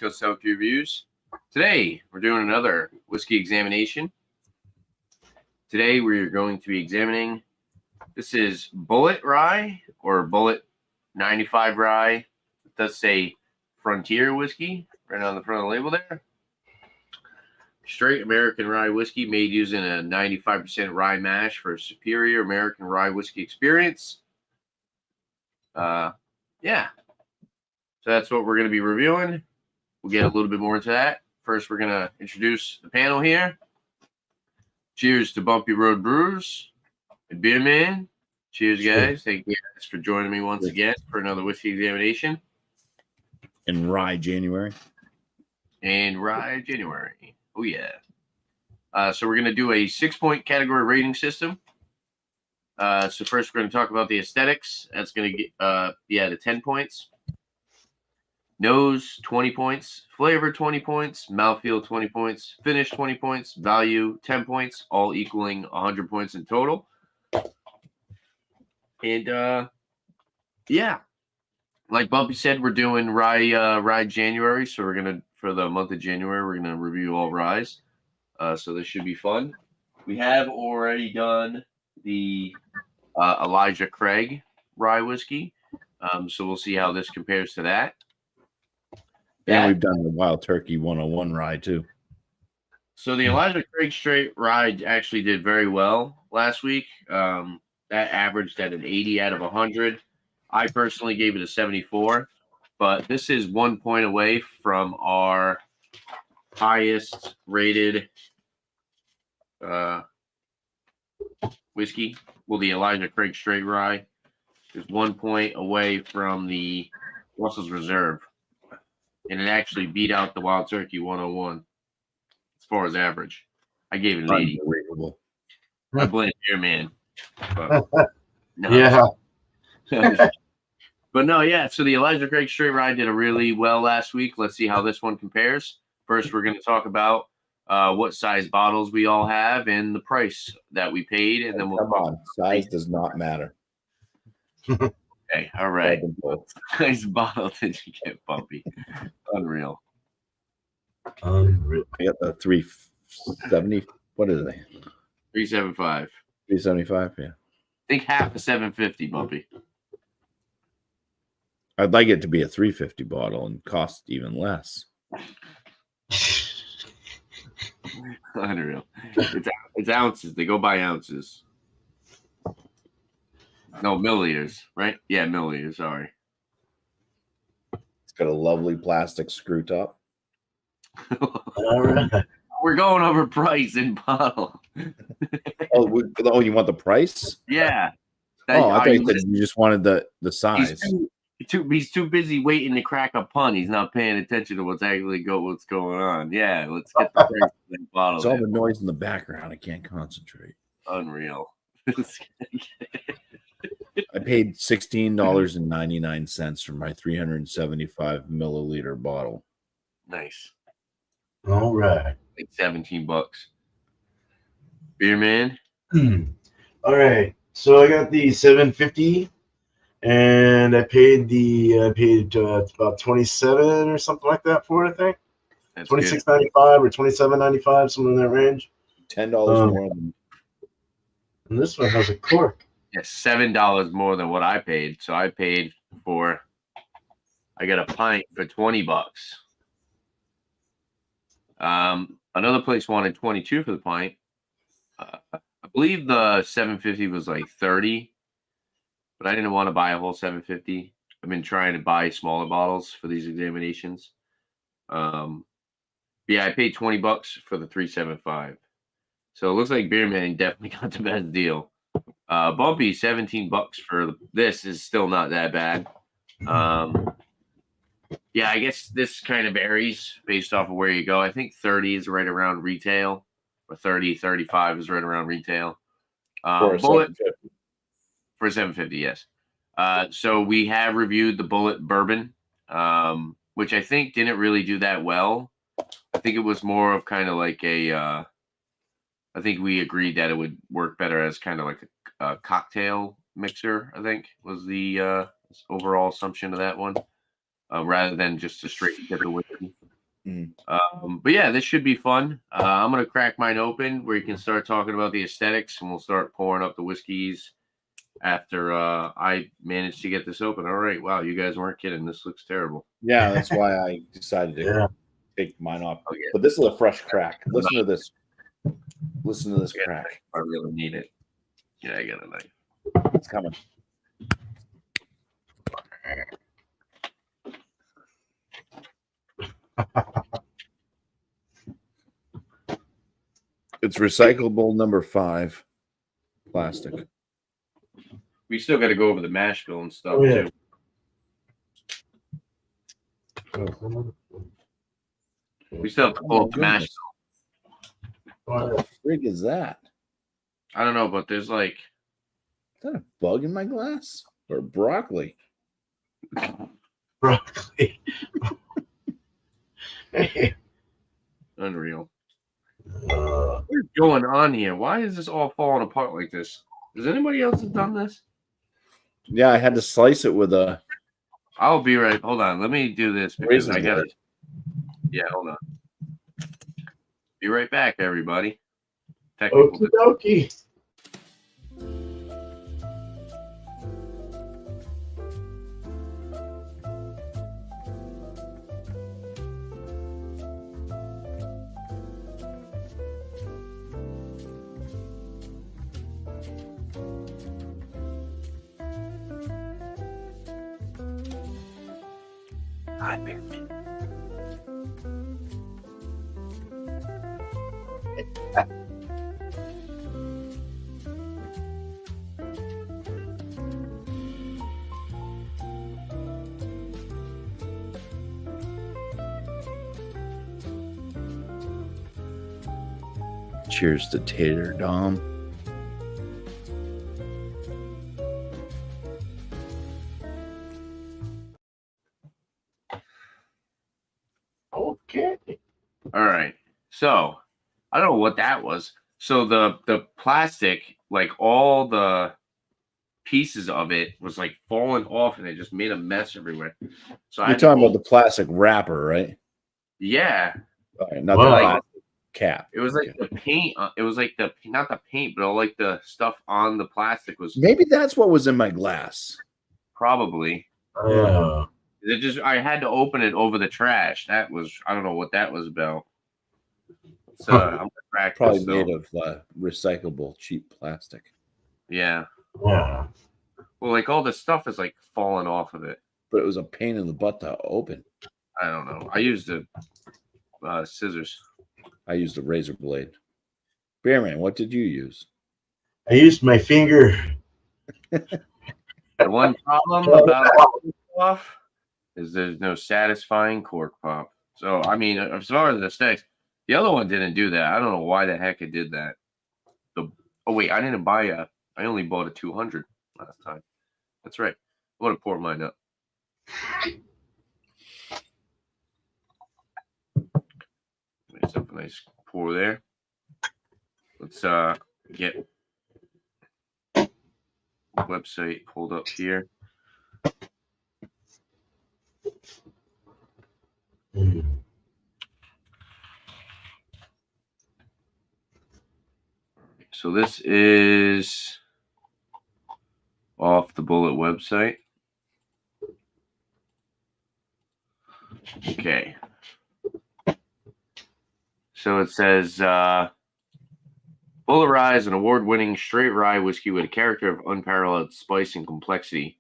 East Coast Reviews. Today, we're doing another whiskey examination. Today, we're going to be examining, this is Bulleit Rye or Bulleit 95 Rye. It does say Frontier Whiskey right on the front of the label there. Straight American rye whiskey made using a 95% rye mash for a superior American rye whiskey experience. Yeah. So that's what we're going to be reviewing. We'll get a little bit more into that. First, we're going to introduce the panel here. Cheers to Bumpy Road Brewers and Beer Man. Cheers, guys. Thank you guys for joining me once again for another whiskey examination. In Rye January. Oh, yeah. So we're going to do a 6-point category rating system. So first, we're going to talk about the aesthetics. That's going to be out of 10 points. Nose, 20 points. Flavor, 20 points. Mouthfeel, 20 points. Finish, 20 points. Value, 10 points, all equaling 100 points in total. And, yeah, like Bumpy said, we're doing Rye January. So we're going to, for the month of January, we're going to review all ryes. So this should be fun. We have already done the Elijah Craig Rye Whiskey. So we'll see how this compares to that. And we've done the Wild Turkey 101 Rye too. So the Elijah Craig Straight Rye actually did very well last week. That averaged at an 80 out of 100. I personally gave it a 74, but this is 1 point away from our highest rated whiskey. Well, the Elijah Craig Straight Rye is 1 point away from the Russell's Reserve. And it actually beat out the Wild Turkey 101 as far as average. I gave it an 80. Unbelievable. I blame Beer Man. But, no. Yeah. But no, yeah. So the Elijah Craig Straight Rye did a really well last week. Let's see how this one compares. First, we're going to talk about what size bottles we all have and the price that we paid. And then we'll come on. Size does not matter. Okay, all right. What size bottle did you get, Bumpy? Unreal. I got the 370. What is it? 375. 375, yeah. Think half a 750, Bumpy. I'd like it to be a 350 bottle and cost even less. Unreal. It's ounces. They go by ounces. No, milliliters, right? Yeah, milliliters. Sorry. It's got a lovely plastic screw top. All right. We're going over price in bottle. Oh, you want the price? Yeah. I thought you said you just wanted the size. He's too busy waiting to crack a pun. He's not paying attention to what's going on. Yeah, let's get the price of that bottle. It's all the noise in the background. I can't concentrate. Unreal. I paid $16.99 for my 375 milliliter bottle. Nice. All right. Like $17. Beer Man. All right. So I got the 750, and I paid about 27 or something like that for it. I think That's $26.95 or $27.95, somewhere in that range. $10 more than. And this one has a cork. Yeah, $7 more than what I paid. So I paid for. I got a pint for $20. Another place wanted 22 for the pint. I believe the 750 was like 30, but I didn't want to buy a whole 750. I've been trying to buy smaller bottles for these examinations. Yeah, I paid $20 for the 375. So it looks like Beer Man definitely got the best deal. Bumpy, $17 for this is still not that bad. Yeah, I guess this kind of varies based off of where you go. I think 30 is right around retail, or 30, 35 is right around retail. For a Bulleit 750. for a 750, yes. So we have reviewed the Bulleit Bourbon, which I think didn't really do that well. I think it was more of kind of like I think we agreed that it would work better as kind of like a cocktail mixer, I think was the overall assumption of that one. Rather than just a straight dip of whiskey. But yeah, this should be fun. I'm gonna crack mine open where you can start talking about the aesthetics, and we'll start pouring up the whiskeys after I managed to get this open. All right, wow, you guys weren't kidding. This looks terrible. Yeah, that's why I decided to take mine off. Oh, yeah. But this is a fresh crack. Listen to this. Listen to this crack. I really need it. Yeah, I got a knife. It's coming. It's recyclable number 5 plastic. We still got to go over the mash bill and stuff Oh, yeah. too. We still have to pull up the mash bill. What the frig is that? I don't know, but there's like Is that a bug in my glass? Or broccoli? Broccoli. Hey. unreal. What's going on here? Why is this all falling apart like this? Has anybody else have done this? Yeah, I had to slice it with a I'll be right. Hold on. Let me do this because raisin I got to. blade. Yeah, hold on. Be right back, everybody. Technical. Okie dokie. Hi, baby. Cheers to Tater Dom. Okay. All right. So I don't know what that was. So the plastic, like all the pieces of it, was like falling off, and it just made a mess everywhere. So You're talking about the plastic wrapper, right? yeah. All right, not Wow. the plastic cap. It was like the paint. It was like the not the paint, but all like the stuff on the plastic was Maybe that's what was in my glass. probably. It just I had to open it over the trash. That was I don't know what that was about. So I'm gonna crack Probably this, made though. of recyclable cheap plastic. Yeah. Yeah. Well, like all the stuff is like falling off of it. But it was a pain in the butt to open. I don't know. I used the scissors. I used a razor blade. Bearman, what did you use? I used my finger. The one problem about cork off is there's no satisfying cork pop. So I mean, as far as the aesthetics, the other one didn't do that. I don't know why the heck it did that. Oh wait, I didn't buy a. I only bought a 200 last time. That's right. I want to pour mine up. Nice, up a nice pour there. Let's get the website pulled up here. So this is off the Bulleit website. Okay. So it says Bulleit Rye is an award-winning straight rye whiskey with a character of unparalleled spice and complexity.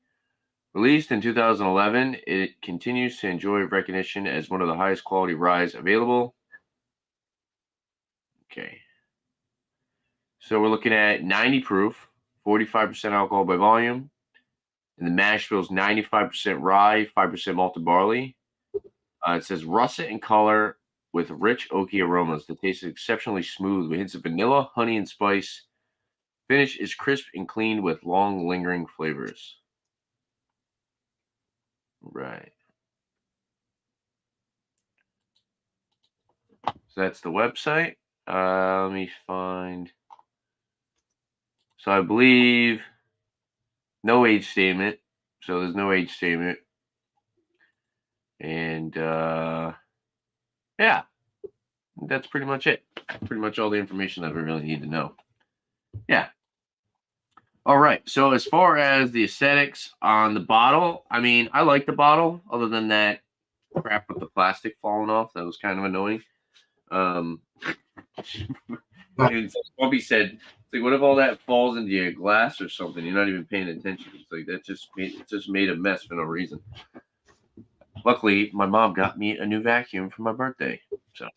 Released in 2011, it continues to enjoy recognition as one of the highest quality ryes available. Okay. So we're looking at 90 proof, 45% alcohol by volume. And the mash bill is 95% rye, 5% malted barley. It says russet in color with rich oaky aromas. The taste is exceptionally smooth with hints of vanilla, honey, and spice. Finish is crisp and clean with long, lingering flavors. Right. So that's the website. Let me find. So I believe no age statement. So there's no age statement. And yeah, That's pretty much it. Pretty much all the information that we really need to know. Yeah. All right. So as far as the aesthetics on the bottle, I mean, I like the bottle. Other than that crap with the plastic falling off, that was kind of annoying. And Bobby said, "It's like, what if all that falls into your glass or something? You're not even paying attention." It's like that just made a mess for no reason. Luckily, my mom got me a new vacuum for my birthday. So.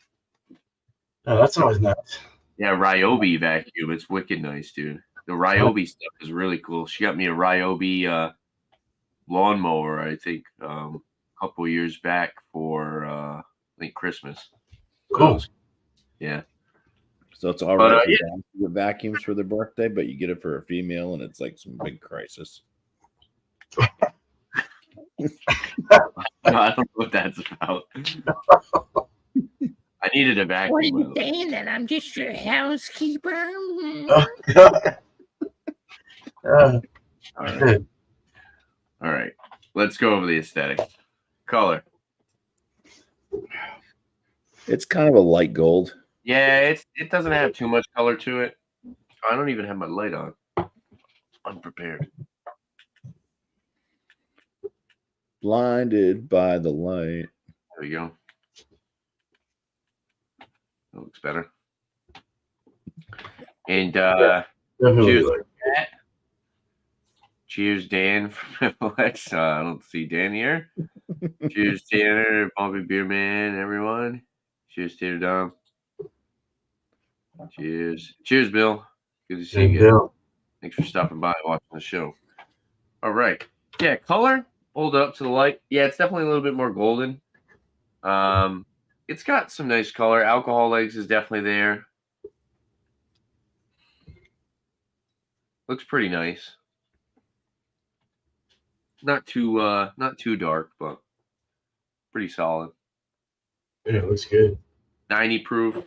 Oh, that's always nice. Yeah, Ryobi vacuum. It's wicked nice, dude. The Ryobi stuff is really cool. She got me a Ryobi lawnmower, I think, a couple years back for I think Christmas. Cool. So, yeah. So it's all right for yeah. guys to get vacuums for their birthday, but you get it for a female, and it's like some big crisis. No, I don't know what that's about. I needed a vacuum. What are you saying? That I'm just your housekeeper? All right. Let's go over the aesthetic. Color. It's kind of a light gold. Yeah, it doesn't have too much color to it. I don't even have my light on. Unprepared. Blinded by the light. There we go. That looks better. And cheers, Matt. Cheers, Dan from Alex. I don't see Dan here. Cheers, Tanner, Bobby Beerman, everyone. Cheers, Tater Dom. Cheers. Cheers, Bill. Good to see you again. Bill. Thanks for stopping by and watching the show. All right. Yeah, color. Hold up to the light. Yeah, it's definitely a little bit more golden. It's got some nice color. Alcohol legs is definitely there. Looks pretty nice. Not too dark, but pretty solid. Yeah, it looks good. 90 proof.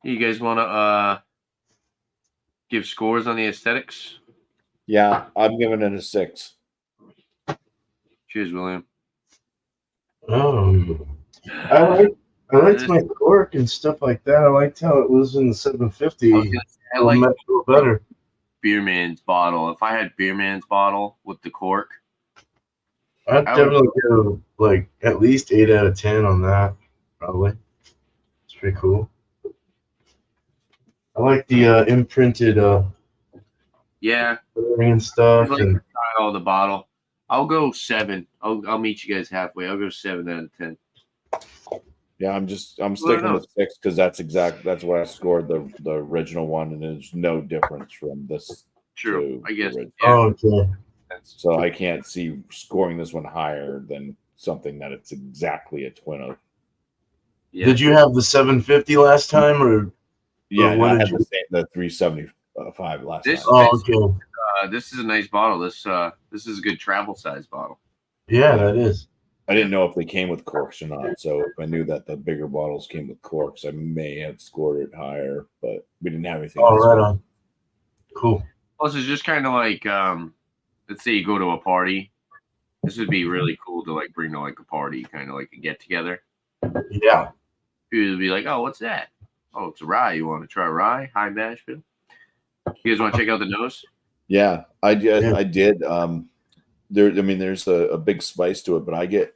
You guys want to give scores on the aesthetics? Yeah, I'm giving it a 6. Cheers, William. I liked my cork and stuff like that. I liked how it was in the 750. I like a little better. Beerman's bottle. If I had Beerman's bottle with the cork, I'd definitely go like at least 8 out of 10 on that. Probably. It's pretty cool. I like the imprinted yeah, and stuff. like And all the bottle. I'll go 7. I'll meet you guys halfway. I'll go 7 out of 10. Yeah, I'm sticking with 6 because that's what I scored the original one, and there's no difference from this. True, I guess. Yeah. oh, okay. So I can't see scoring this one higher than something that it's exactly a twin of. Yeah. Did you have the 750 last time, or Yeah, what I did had the 375 last time. Oh, okay. This is a nice bottle. This is a good travel size bottle. Yeah, that is. I didn't know if they came with corks or not. So if I knew that the bigger bottles came with corks, I may have scored it higher, but we didn't have anything. Oh, right on. Cool. Plus, it's just kind of like, let's say you go to a party. This would be really cool to like bring to like a party, kind of like a get together. Yeah. People would be like, "Oh, what's that? Oh, it's a rye. You want to try rye? Hi, Nashville. You guys want to check out the nose?" Yeah, I did. There's a big spice to it, but I get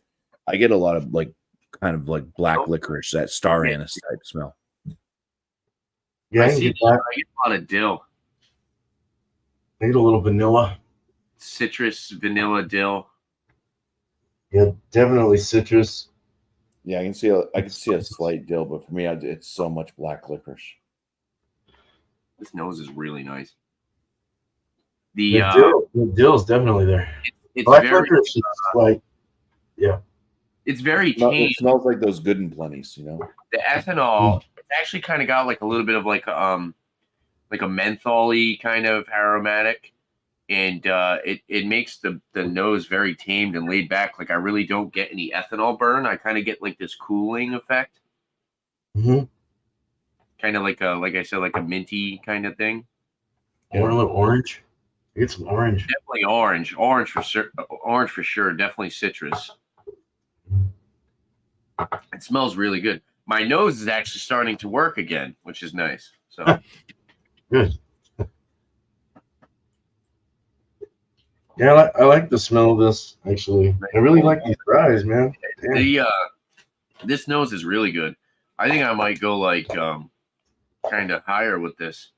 a lot of like kind of like black licorice, that star anise type smell. Yeah, I I get a lot of dill, I get a little vanilla. citrus, vanilla, dill. Yeah, definitely citrus. Yeah, I can see a slight dill, but for me, it's so much black licorice. This nose is really nice. The dill is definitely there. It's Black very, licorice is like, yeah. it's very It tame. smells like those Good and Plenties, you know. The ethanol, it's actually kind of got like a little bit of like a menthol-y kind of aromatic, and it makes the nose very tamed and laid back. Like I really don't get any ethanol burn. I kind of get like this cooling effect. Mm-hmm. Kind of like I said, like a minty kind of thing. Or a little orange. Get some orange. Definitely orange. Orange for sure. Definitely citrus. It smells really good. My nose is actually starting to work again, which is nice. So Good. Yeah, I like the smell of this. Actually, I really like these fries, man. Damn. the this nose is really good. I think I might go like kind of higher with this.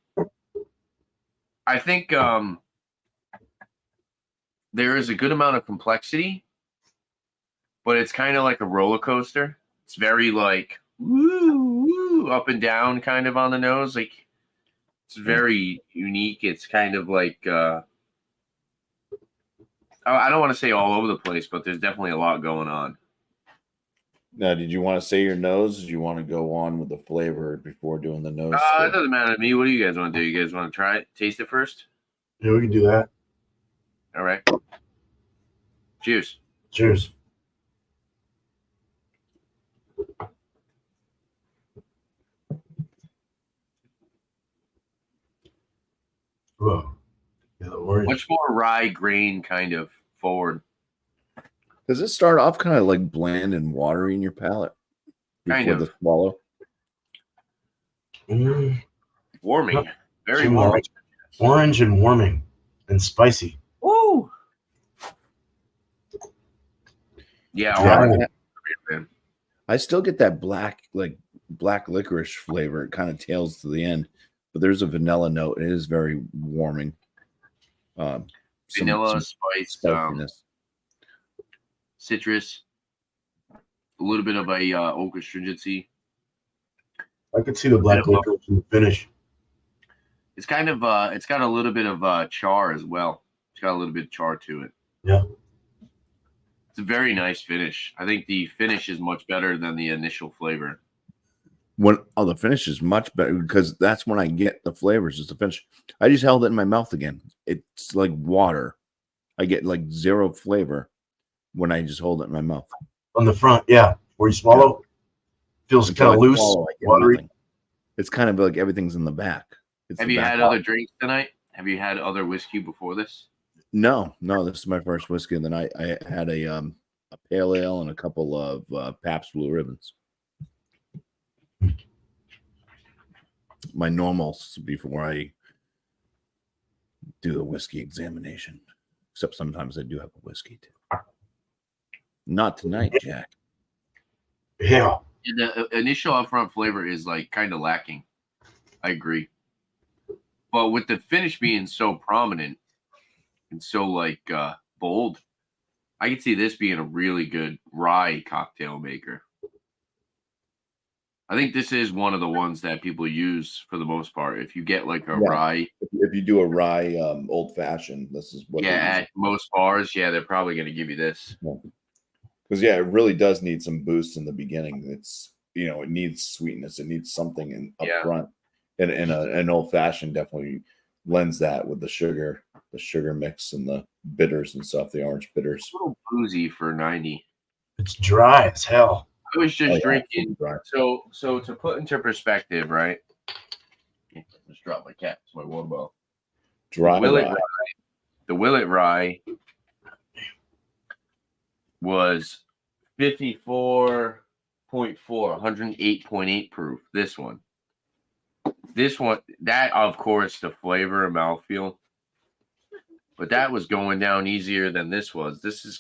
I think there is a good amount of complexity, but it's kind of like a roller coaster. It's very like woo, woo, up and down kind of on the nose. Like it's very unique. It's kind of like I don't want to say all over the place, but there's definitely a lot going on. Now, did you want to say your nose? Or do you want to go on with the flavor before doing the nose? It doesn't matter to me. What do you guys want to do? You guys want to try it? Taste it first? Yeah, we can do that. All right. Cheers. Cheers. Whoa. Yeah, the orange. Much more rye grain kind of forward. Does it start off kind of like bland and watery in your palate Kind before of. the swallow? Warming. Very Too warming. Orange and warming and spicy. Woo! Yeah, Yeah. orange. I still get that black licorice flavor. It kind of tails to the end, but there's a vanilla note. It is very warming. Vanilla, spice, spiciness. citrus, a little bit of a oak astringency. I could see the black licorice in the finish. It's kind of it's got a little bit of char as well. It's got a little bit of char to it. Yeah. It's a very nice finish. I think the finish is much better than the initial flavor. The finish is much better because that's when I get the flavors. Is the finish. I just held it in my mouth again. It's like water. I get like zero flavor when I just hold it in my mouth. On the front, yeah, where you swallow, feels Until kind of I loose, swallow, I get watery. nothing. It's kind of like everything's in the back. Have you had other drinks tonight? Have you had other whiskey before this? No. This is my first whiskey of the night. I had a pale ale and a couple of Pabst Blue Ribbons. My normals before I do the whiskey examination. Except sometimes I do have a whiskey too. Not tonight, Jack. Yeah. The initial upfront flavor is like kind of lacking. I agree. But with the finish being so prominent and so like bold, I could see this being a really good rye cocktail maker. I think this is one of the ones that people use for the most part. If you get like a rye, if you do a rye old fashioned, this is what. Yeah, at most bars, they're probably going to give you this. Because it really does need some boost in the beginning. It's it needs sweetness. It needs something up front, and an old fashioned definitely lends that with the sugar mix and the bitters and stuff. The orange bitters. It's a little boozy for 90. It's dry as hell. I was just drinking. Dry. So to put into perspective, right? Just drop my cap. It's my water bottle. Dry rye. The Bulleit Rye was 54.4, 108.8 proof. This one, that of course the flavor and mouthfeel, but that was going down easier than this was. This is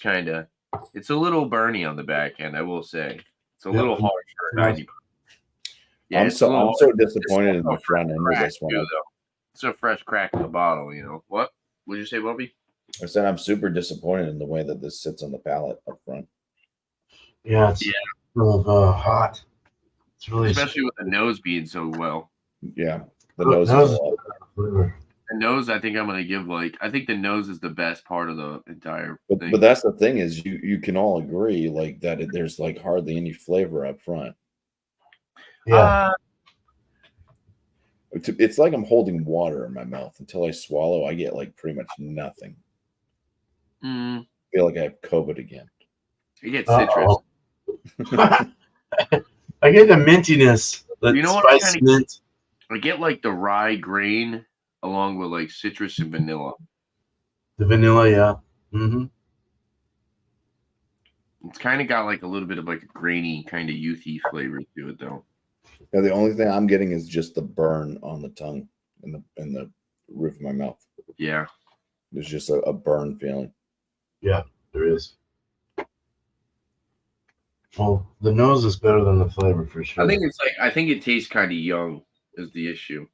it's a little burny on the back end, I will say. It's a little harsh for 90. I'm so disappointed in the front end of this one. It's a fresh crack in the bottle, What would you say, Bobby? I said I'm super disappointed in the way that this sits on the palate up front. Yeah, it's real hot. It's really especially with the nose being so well. Yeah, the nose is The nose, I think I'm gonna give I think the nose is the best part of the entire thing. But that's the thing is you can all agree that there's hardly any flavor up front. Yeah. It's like I'm holding water in my mouth until I swallow. I get pretty much nothing. I feel like I have COVID again. You get citrus. I get the mintiness, the spice mint. I get the rye grain along with citrus and vanilla. The vanilla, yeah. Mm-hmm. It's kind of got like a little bit of like a grainy, kind of youthy flavor to it, though. Yeah, the only thing I'm getting is just the burn on the tongue and the roof of my mouth. Yeah. There's just a burn feeling. Yeah, there is. Well, the nose is better than the flavor for sure. I think it tastes kind of young is the issue.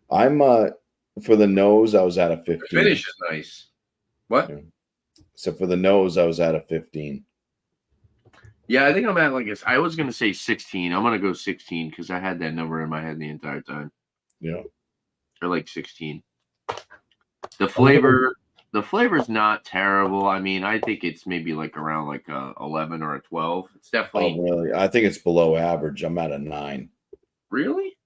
I'm for the nose, I was at a 15. The finish is nice. What? Yeah. So for the nose, I was at a 15. Yeah, I think I'm at I was gonna say 16. I'm gonna go 16 because I had that number in my head the entire time. Yeah. Or like 16. The flavor's not terrible. I mean, I think it's maybe like around like a 11 or a 12. It's definitely. Oh, really? I think it's below average. I'm at a 9. Really?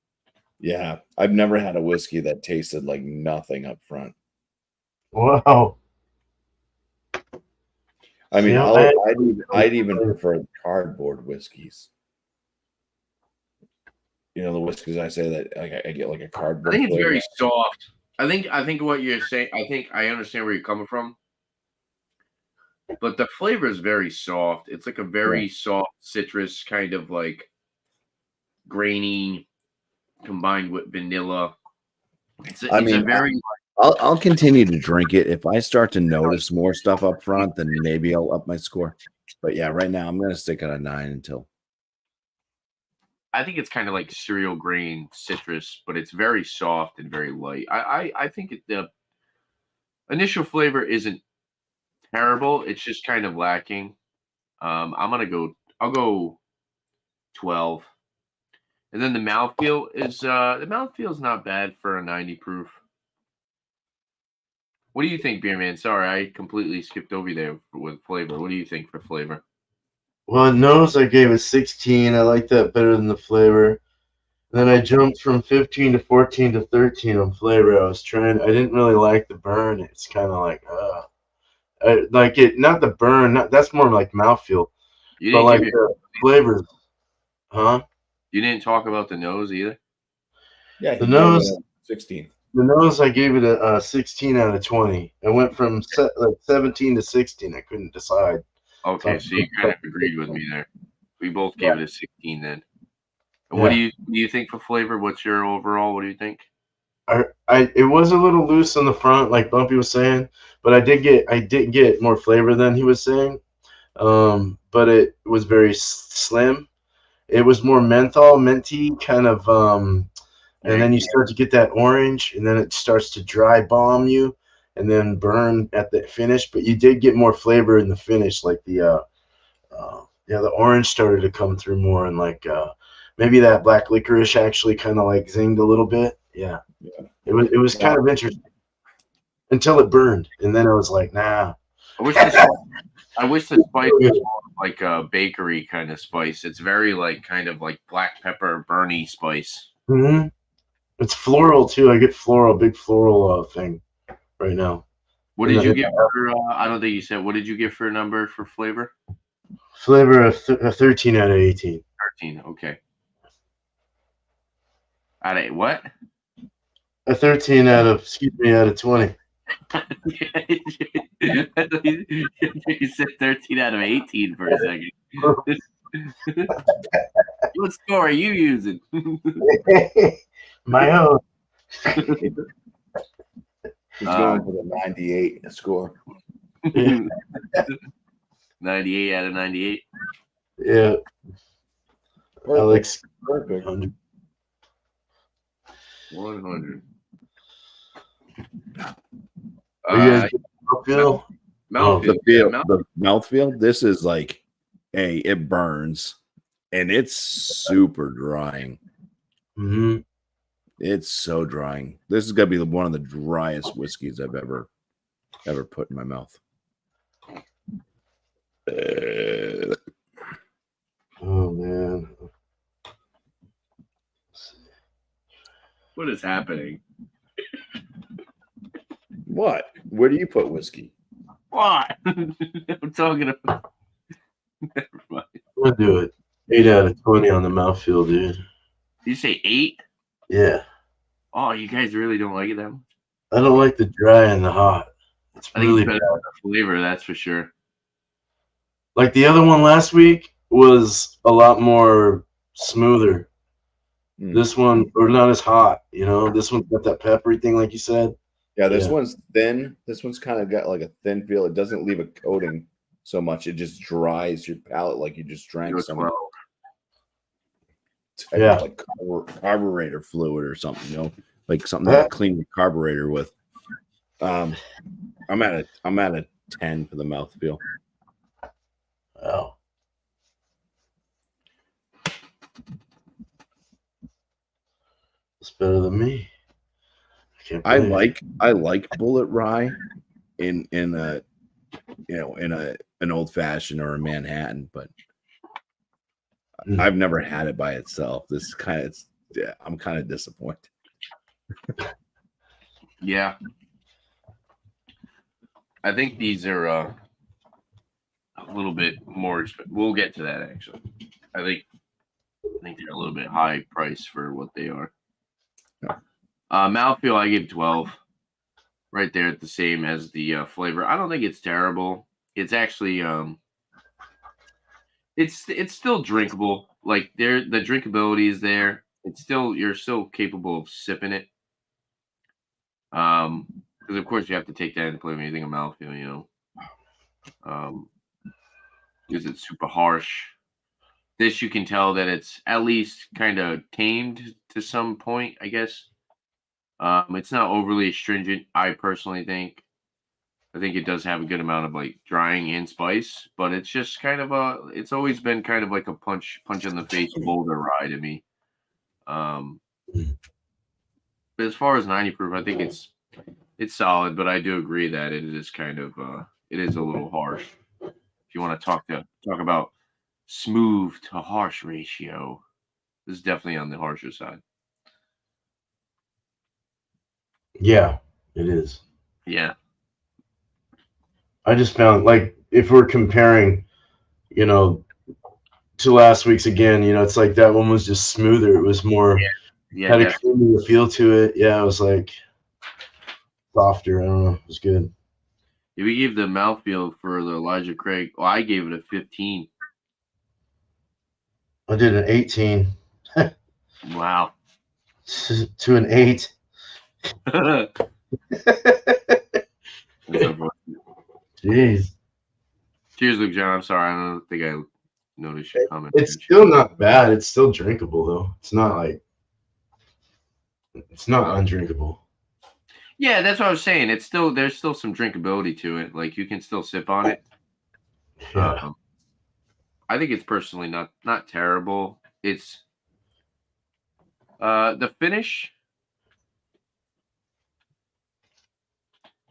Yeah, I've never had a whiskey that tasted like nothing up front. Wow. I mean, Yeah, I'd even prefer cardboard whiskeys. You know, the whiskeys I say that I get like a cardboard. I think it's flavor. very soft. I think what you're saying. I think I understand where you're coming from. But the flavor is very soft. It's like a very soft citrus kind of like grainy combined with vanilla. I'll continue to drink it. If I start to notice more stuff up front, then maybe I'll up my score. But yeah, right now I'm going to stick at a 9 until. I think it's kind of like cereal grain citrus, but it's very soft and very light. I think the initial flavor isn't terrible. It's just kind of lacking. I'll go 12. And then the mouthfeel is not bad for a 90 proof. What do you think, Beer Man? Sorry, I completely skipped over there with flavor. What do you think for flavor? Well, nose, I gave it 16. I like that better than the flavor. Then I jumped from 15 to 14 to 13 on flavor. I didn't really like the burn. It's kind of like, I like it, not the burn. That's more like mouthfeel. But like the flavors, huh? You didn't talk about the nose either? Yeah, the nose, 16. The nose, I gave it a 16 out of 20. I went from 17 to 16. I couldn't decide. Okay, so you kind of agreed with me there. We both gave it a 16 then. And what do you think for flavor? What's your overall? What do you think? It was a little loose on the front, like Bumpy was saying, but I did get more flavor than he was saying. But it was very slim. It was more minty kind of. And then you start to get that orange, and then it starts to dry bomb you, and then burn at the finish. But you did get more flavor in the finish, like the orange started to come through more, and like maybe that black licorice actually kind of like zinged a little bit. Yeah. It was kind of interesting until it burned, and then I was like, nah. I wish the spice was more like a bakery kind of spice. It's very like kind of like black pepper burny spice. Mm-hmm. It's floral too. I get big floral thing right now. What did you get for? I don't think you said. What did you get for a number for flavor? Flavor of 13 out of 18. 13. Okay. Out of what? A 13 out of 20. You said 13 out of 18 for a second. What score are you using? My own. He's going for the 98 score. 98 out of 98. Yeah. Perfect. Alex. Perfect. 100. Mouthfeel? The mouthfeel. This is like, it burns, and it's super drying. Mm-hmm. It's so drying. This is gonna be one of the driest whiskeys I've ever put in my mouth. Oh man. What is happening? What? Where do you put whiskey? What? I'm talking about. Never mind. I'm gonna do it. 8 out of 20 on the mouthfeel, dude. Did you say 8? Yeah. Oh, you guys really don't like it that much? I don't like the dry and the hot. I think it's better with the flavor, that's for sure. Like the other one last week was a lot more smoother. This one, or not as hot, you know. This one's got that peppery thing, like you said. Yeah, this one's thin. This one's kind of got like a thin feel. It doesn't leave a coating so much. It just dries your palate like you just drank some type of like carburetor fluid or something, you know, like something that clean your carburetor with. I'm at a 10 for the mouthfeel. Wow. It's better than me. I like Bulleit Rye in a, you know, in an old fashioned or a Manhattan, but I've never had it by itself. This is kind of, I'm kind of disappointed. Yeah, I think these are a little bit more expensive. We'll get to that actually. I think they're a little bit high price for what they are. Mouthfeel, I give 12. Right there at the same as the flavor. I don't think it's terrible. It's actually it's still drinkable. Like the drinkability is there. It's still, you're still capable of sipping it. Because of course you have to take that into play when you think of mouthfeel, you know. Because it's super harsh. This, you can tell that it's at least kind of tamed to some point, I guess. It's not overly astringent, I personally think. I think it does have a good amount of like drying and spice, but it's just kind of it's always been kind of like a punch in the face boulder rye to me. But as far as 90 proof, I think it's solid, but I do agree that it is kind of it is a little harsh. If you want to talk about smooth to harsh ratio, this is definitely on the harsher side. Yeah, it is. Yeah. I just found, like, if we're comparing, you know, to last week's again, you know, it's like that one was just smoother. It was more, had a creamier feel to it. Yeah, it was like softer. I don't know. It was good. If we gave the mouthfeel for the Elijah Craig, well, I gave it a 15. I did an 18. Wow. To an 8. Jeez. Cheers, Luke John. I'm sorry. I don't think I noticed your comment. It's still not bad. It's still drinkable, though. It's not like, it's not undrinkable. Yeah, that's what I was saying. It's still, there's still some drinkability to it. Like, you can still sip on it. Yeah. I think it's personally not terrible. It's the finish.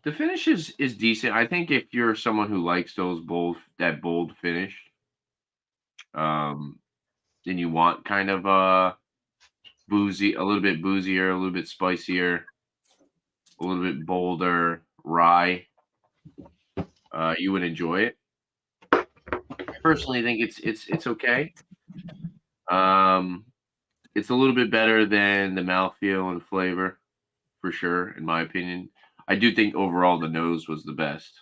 The finish is decent. I think if you're someone who likes that bold finish, then you want kind of boozy, a little bit boozier, a little bit spicier, a little bit bolder rye. You would enjoy it. I personally think it's okay. It's a little bit better than the mouthfeel and flavor, for sure, in my opinion. I do think overall the nose was the best.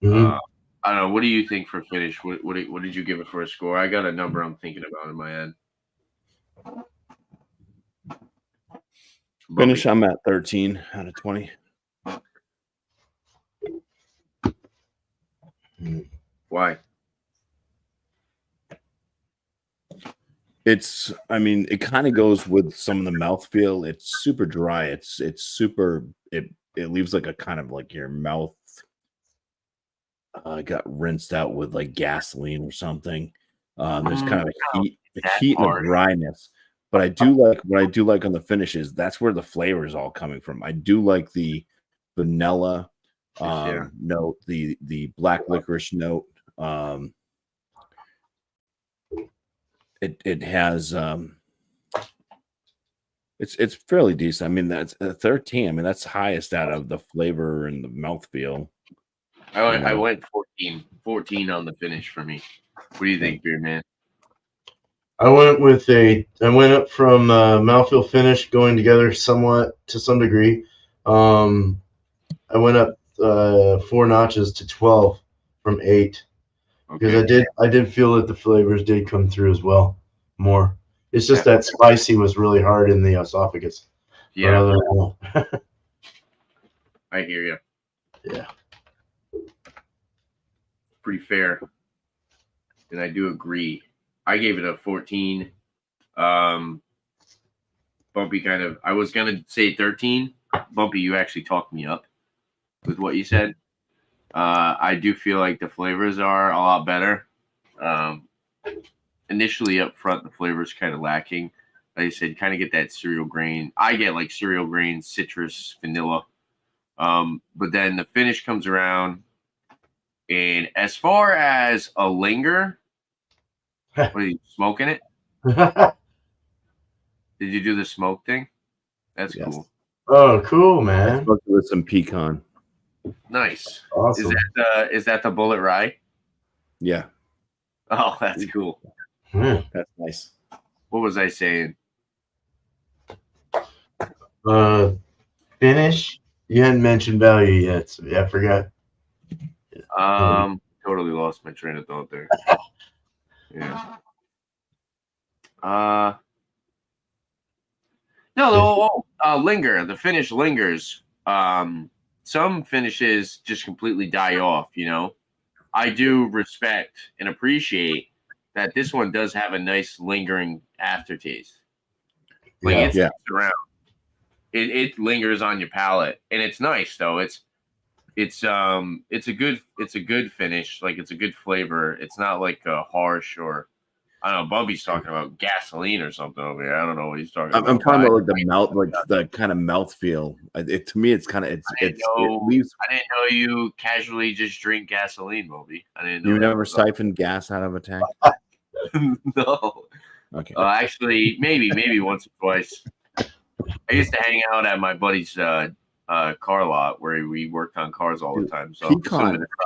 Mm-hmm. I don't know. What do you think for finish? What did you give it for a score? I got a number I'm thinking about in my head. Finish, I'm at 13 out of 20. Why? It's, I mean, it kind of goes with some of the mouthfeel. It's super dry. It's super, it leaves like a kind of like your mouth got rinsed out with like gasoline or something. There's kind of a heat and a dryness. But I do like, what I do like on the finishes, that's where the flavor is all coming from. I do like the vanilla note, the black licorice note. It has it's fairly decent. I mean, that's 13. I mean, that's highest out of the flavor and the mouthfeel. I went 14 on the finish for me. What do you think, Beer Man? I went up from mouthfeel finish going together somewhat to some degree. I went up 4 notches to 12 from 8. because Okay. I did feel that the flavors did come through as well more. It's just Yeah. that spicy was really hard in the esophagus. But Yeah, other than that, I hear you. yeah. Pretty fair. And I do agree. I gave it a 14. Bumpy kind of, I was going to say 13. Bumpy, you actually talked me up with what you said. I do feel like the flavors are a lot better. Initially up front, the flavor's kind of lacking. Like I said, kind of get that cereal grain. I get like cereal grain, citrus, vanilla. But then the finish comes around. And as far as a linger, what are you smoking it? Did you do the smoke thing? That's Yes. cool. Oh, cool, I man. smoked it with some pecan. Nice. Awesome. Is that the Bulleit Rye? Yeah, Oh, that's cool. that's nice. What was I saying? Finish. You hadn't mentioned value yet, so yeah, I forgot. Totally lost my train of thought there. Yeah. No, linger. The finish lingers. Some finishes just completely die off, you know. I do respect and appreciate that this one does have a nice lingering aftertaste. Like Yeah. it sticks around. It lingers on your palate, and it's nice though. It's a good finish. Like it's a good flavor. It's not like a harsh or I don't know. Bubby's talking about gasoline or something over here. I don't know what he's talking about. I'm talking about like the mouth, like the kind of mouth feel. To me, it's kind of it leaves. I didn't know you casually just drink gasoline, Bubby. I didn't know You that never was siphoned gas out of a tank. no. Okay. Actually, maybe once or twice. I used to hang out at my buddy's car lot where we worked on cars all the time. So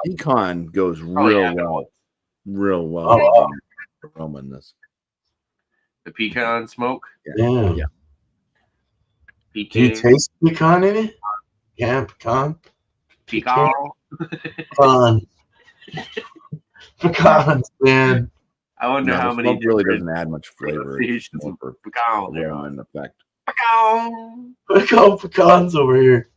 pecan goes real well. Oh, Aroma in this. The pecan smoke. yeah. Pecan. Do you taste pecan in it? Yeah, pecan. Pecan. Pecan. Pecans, man. I wonder how many smoke really doesn't add much flavor. Pecan there aroma and effect. Pecan. Pecans over here.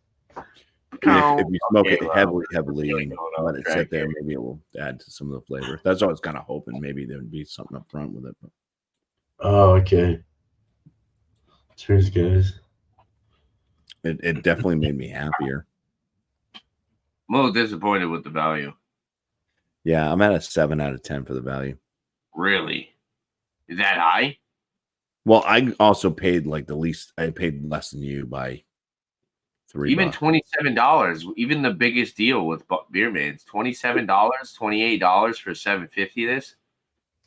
If you smoke it heavily and let it sit there, maybe it will add to some of the flavor. That's what I was kind of hoping. Maybe there would be something up front with it. But. Oh, okay. Cheers, guys. It definitely made me happier. I'm a little disappointed with the value. Yeah, I'm at a 7 out of 10 for the value. Really? Is that high? Well, I also paid like the least. I paid less than you by $3. Even $27. Even the biggest deal with beer mans, $27, $28 for $7.50. This,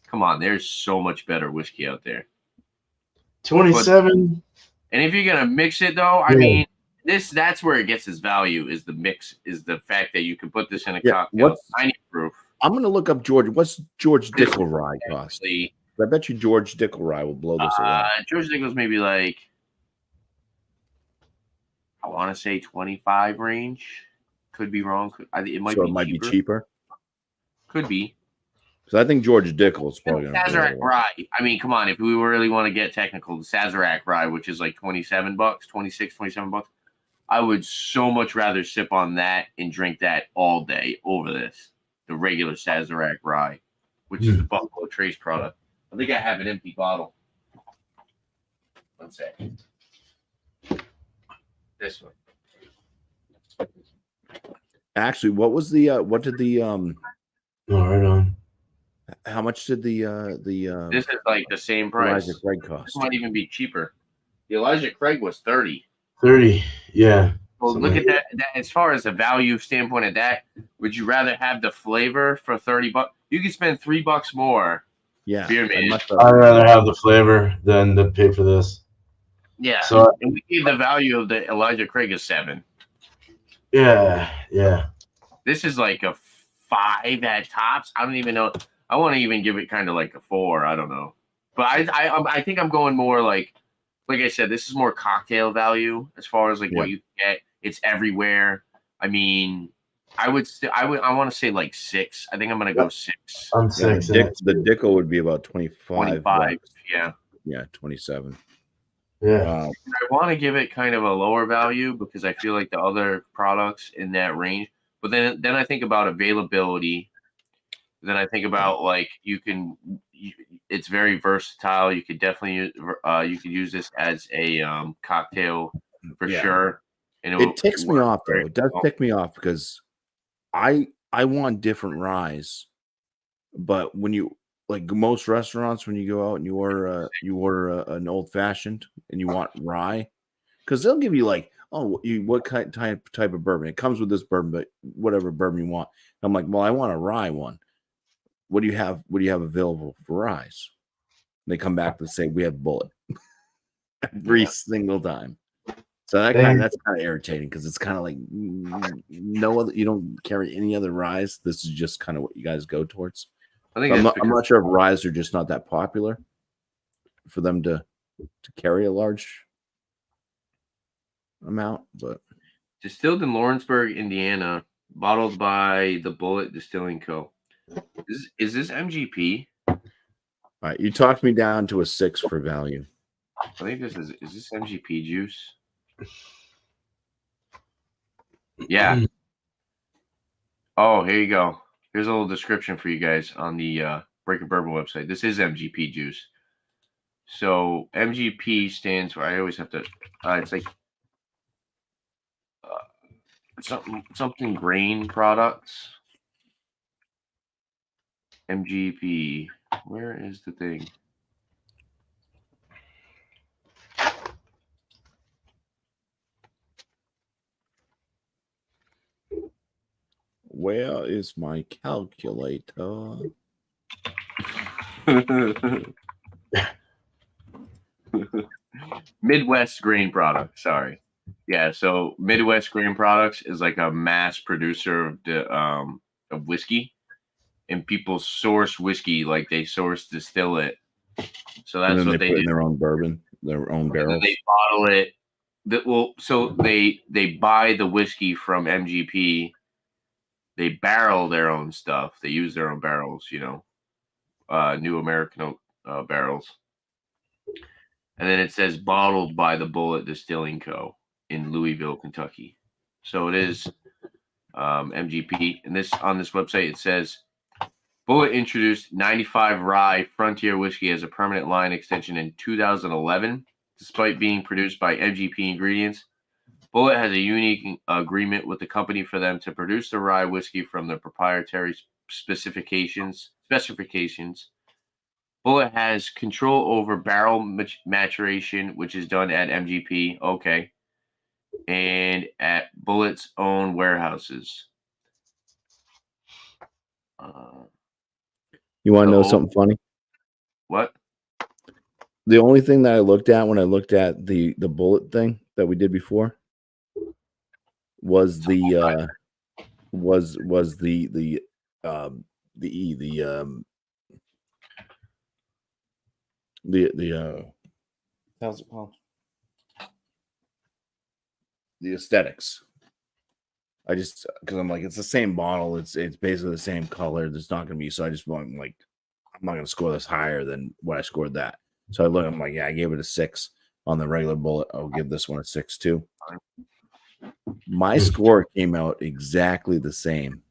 come on, there's so much better whiskey out there. 27. And if you're gonna mix it, though, I mean, that's where it gets its value. Is the mix? Is the fact that you can put this in a cocktail, 90 proof. I'm gonna look up George. What's George Dickel Rye cost? I bet you George Dickel Rye will blow this away. George Dickel's maybe like, I want to say 25 range. Could be wrong. It might be cheaper. Could be. Because I think George Dickel is probably going to Sazerac Rye. I mean, come on. If we really want to get technical, the Sazerac Rye, which is like $27, $27. I would so much rather sip on that and drink that all day over this. The regular Sazerac Rye, which is the Buffalo Trace product. I think I have an empty bottle. One second. This one. Actually, what was the what did the right on. How much did the this is like the same price. Elijah Craig cost? This might even be cheaper. The Elijah Craig was 30. 30, yeah. Well, look at that. As far as the value standpoint of that, would you rather have the flavor for $30? You could spend $3 more. Yeah, I'd rather have the flavor than to pay for this. Yeah. So and we gave the value of the Elijah Craig a 7. Yeah. This is like a 5 at tops. I don't even know. I want to even give it kind of like a 4. I don't know, but I think I'm going more like I said. This is more cocktail value as far as like what you get. It's everywhere. I mean, I want to say like 6. I think I'm gonna go 6. I'm Yeah, 6. the Dickel would be about 25. 25. Yeah. Yeah, 27. Yeah. I want to give it kind of a lower value because I feel like the other products in that range. But then I think about availability. Then I think about like it's very versatile. You could definitely use this as a cocktail for Yeah. sure. And It ticks me off though. very It does well. tick me off because I want different ryes, but when you like most restaurants, when you go out and you order an old fashioned and you want rye, because they'll give you like, oh, what type of bourbon? It comes with this bourbon, but whatever bourbon you want. I'm like, well, I want a rye one. What do you have? What do you have available for ryes? They come back to say we have Bulleit every single time. So that's kind of irritating because it's kind of like no other. You don't carry any other ryes. This is just kind of what you guys go towards. I think So I'm not sure if ryes are just not that popular for them to carry a large amount. But distilled in Lawrenceburg, Indiana, bottled by the Bulleit Distilling Co. Is this MGP? All right, you talked me down to a 6 for value. I think this is this MGP juice? Yeah. Oh, here you go. Here's a little description for you guys on the Breaking Bourbon website. This is MGP juice. So MGP stands for, I always have to, it's like something grain products. MGP. Where is the thing? Where is my calculator? Midwest Grain Products. Sorry. Yeah, so Midwest Grain Products is like a mass producer of whiskey, and people source whiskey like they distill it. So that's what they do. In their own bourbon, their own barrels. They bottle it. So they buy the whiskey from MGP. They barrel their own stuff. They use their own barrels, New American oak barrels. And then it says bottled by the Bulleit Distilling Co. in Louisville, Kentucky. So it is MGP. And on this website, it says Bulleit introduced 95 Rye Frontier Whiskey as a permanent line extension in 2011. Despite being produced by MGP Ingredients, Bulleit has a unique agreement with the company for them to produce the rye whiskey from their proprietary specifications. Bulleit has control over barrel maturation, which is done at MGP, and at Bulleit's own warehouses. You want to know something funny? What? The only thing that I looked at when I looked at the Bulleit thing that we did before was the how's it called? The aesthetics. I just because I'm like it's the same bottle, it's basically the same color. There's not gonna be so I just want like I'm not gonna score this higher than what I scored that. So I'm like, yeah, I gave it a 6 on the regular Bulleit. I'll give this one a 6 too. My score came out exactly the same.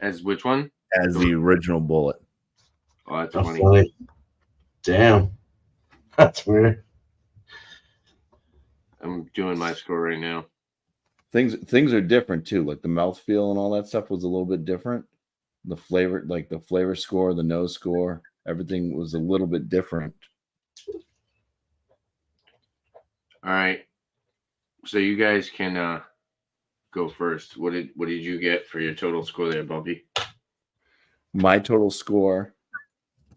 As which one? As the original Bulleit. Oh, that's funny. Damn. That's weird. I'm doing my score right now. Things are different too. Like the mouthfeel and all that stuff was a little bit different. The flavor, like the flavor score, the nose score, everything was a little bit different. All right. So you guys can go first. What did you get for your total score there, Bumpy? My total score,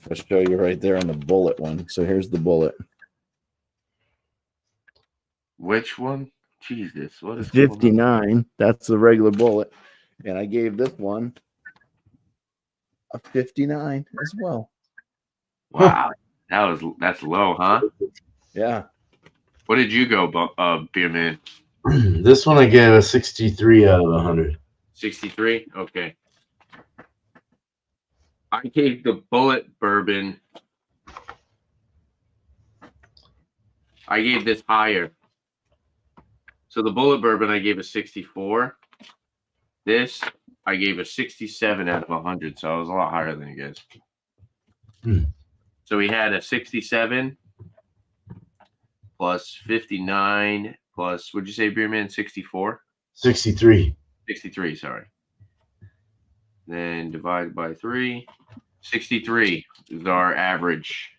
I'll show you right there on the Bulleit one. So here's the Bulleit. Which one? Jesus, what is 59? That's the regular Bulleit, and I gave this one a 59 as well. Wow, that's low, huh? Yeah. What did you go, Beer Man? This one I gave a 63 out of 100. 63. Okay. I gave the Bulleit bourbon. I gave this higher. So the Bulleit bourbon I gave a 64. This I gave a 67 out of 100. So I was a lot higher than you guys. So we had a 67 plus 59 plus, what'd you say, Beerman? 64? 63. 63, sorry. Then divided by 3. 63 is our average.